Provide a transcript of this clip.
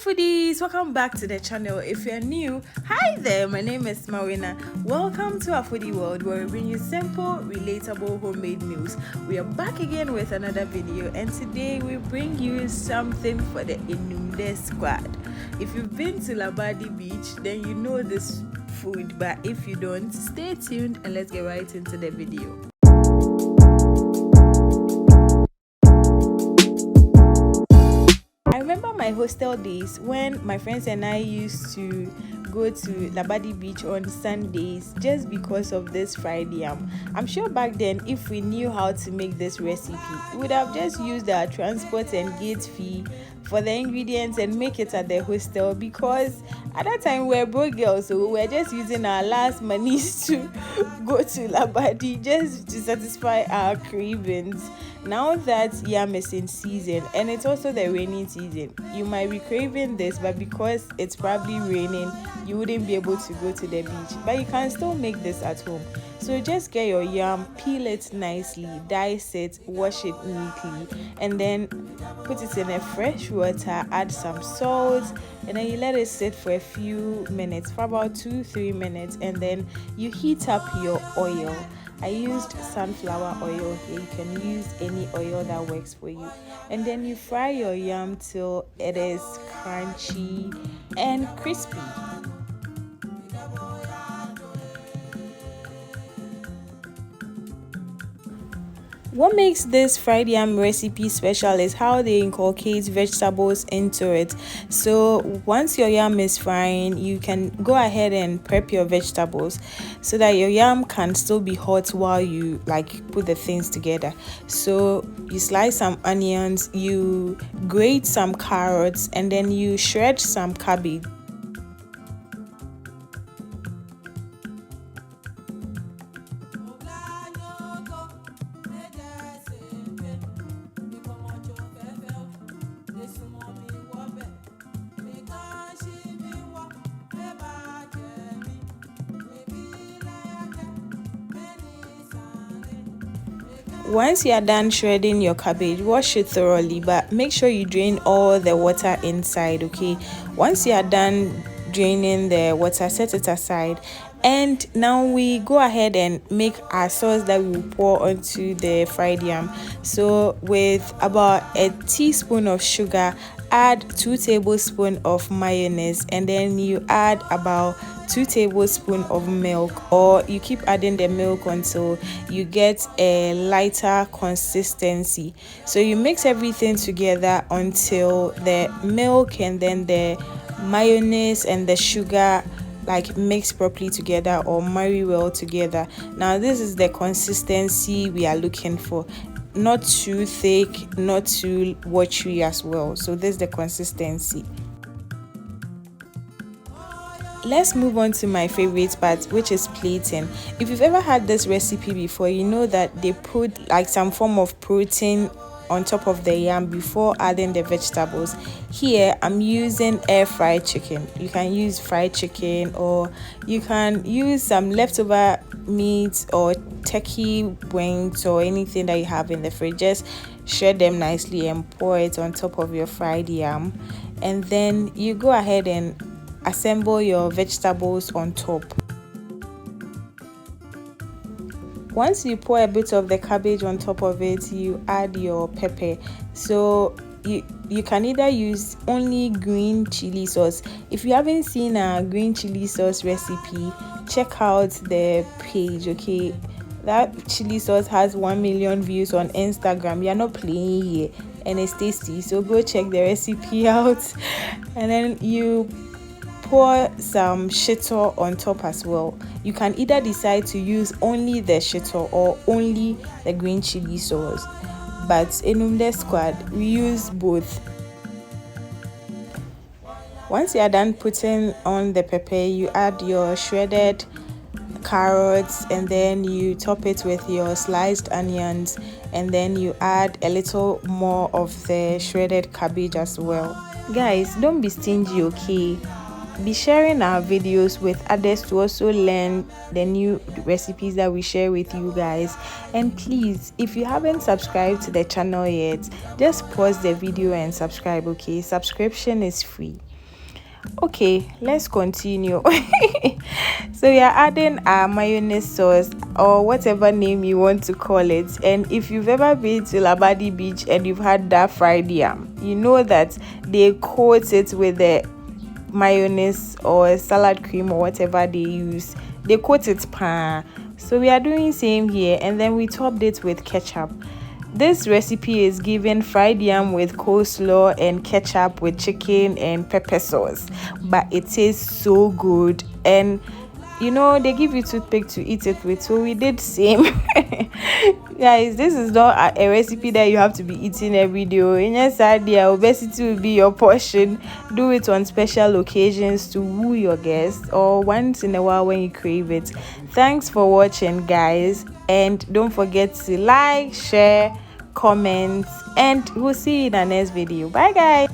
Foodies, welcome back to the channel. If you're new, hi there, my name is Mawuena. Welcome to our foodie world where we bring you simple, relatable homemade meals. We are back again with another video, and today we bring you something for the Enumde squad. If you've been to LABADI Beach, then you know this food, but if you don't, stay tuned and let's get right into the video. My hostel days when my friends and I used to go to LABADI Beach on Sundays just because of this fried yam. I'm sure back then if we knew how to make this recipe, we would have just used our transport and gate fee for the ingredients and make it at the hostel, because at that time we were broke girls, so we were just using our last monies to go to LABADI just to satisfy our cravings. Now that yam is in season and it's also the rainy season, you might be craving this, but because it's probably raining, you wouldn't be able to go to the beach, but you can still make this at home. So just get your yam, peel it nicely, dice it, wash it neatly, and then put it in a fresh water, add some salt, and then you let it sit for a few minutes, for about 2-3 minutes, and then you heat up your oil. I used sunflower oil here. You can use any oil that works for you. And then you fry your yam till it is crunchy and crispy. What makes this fried yam recipe special is how they inculcate vegetables into it. So once your yam is frying, you can go ahead and prep your vegetables so that your yam can still be hot while you put the things together. So you slice some onions, you grate some carrots, and then you shred some cabbage. Once you are done shredding your cabbage, wash it thoroughly, but make sure you drain all the water inside, okay? Once you are done draining the water, set it aside. And now we go ahead and make our sauce that we will pour onto the fried yam. So with about a teaspoon of sugar, add 2 tablespoons of mayonnaise, and then you add about 2 tablespoons of milk, or you keep adding the milk until you get a lighter consistency. So you mix everything together until the milk and then the mayonnaise and the sugar mix properly together or marry well together. Now this is the consistency we are looking for. Not too thick, not too watery as well. So this is the consistency. Let's move on to my favorite part, which is plating. If you've ever had this recipe before, you know that they put some form of protein on top of the yam before adding the vegetables. Here I'm using air fried chicken. You can use fried chicken, or you can use some leftover meat or turkey wings or anything that you have in the fridge. Just shred them nicely and pour it on top of your fried yam, and then you go ahead and assemble your vegetables on top. Once you pour a bit of the cabbage on top of it, you add your pepper. So you can either use only green chili sauce. If you haven't seen a green chili sauce recipe, check out the page, okay? That chili sauce has 1 million views on Instagram. You're not playing here, and it's tasty, so go check the recipe out. And then you pour some Shito on top as well. You can either decide to use only the Shito or only the green chili sauce, but in Enumde squad we use both. Once you are done putting on the pepper, you add your shredded carrots, and then you top it with your sliced onions, and then you add a little more of the shredded cabbage as well. Guys, don't be stingy, okay? Be sharing our videos with others to also learn the new recipes that we share with you guys. And please, if you haven't subscribed to the channel yet, just pause the video and subscribe, okay? Subscription is free. Okay, let's continue. So we are adding our mayonnaise sauce or whatever name you want to call it. And if you've ever been to Labadi Beach and you've had that fried yam, you know that they coat it with the mayonnaise or salad cream or whatever they use. They coat it pan. So we are doing same here, and then we topped it with ketchup. This recipe is given fried yam with coleslaw and ketchup with chicken and pepper sauce, but it tastes so good. And they give you toothpick to eat it with, so we did same. Guys, this is not a recipe that you have to be eating every day. In your side, obesity will be your portion. Do it on special occasions to woo your guests or once in a while when you crave it. Thanks for watching, guys, and don't forget to like, share, comment, and we'll see you in the next video. Bye, guys.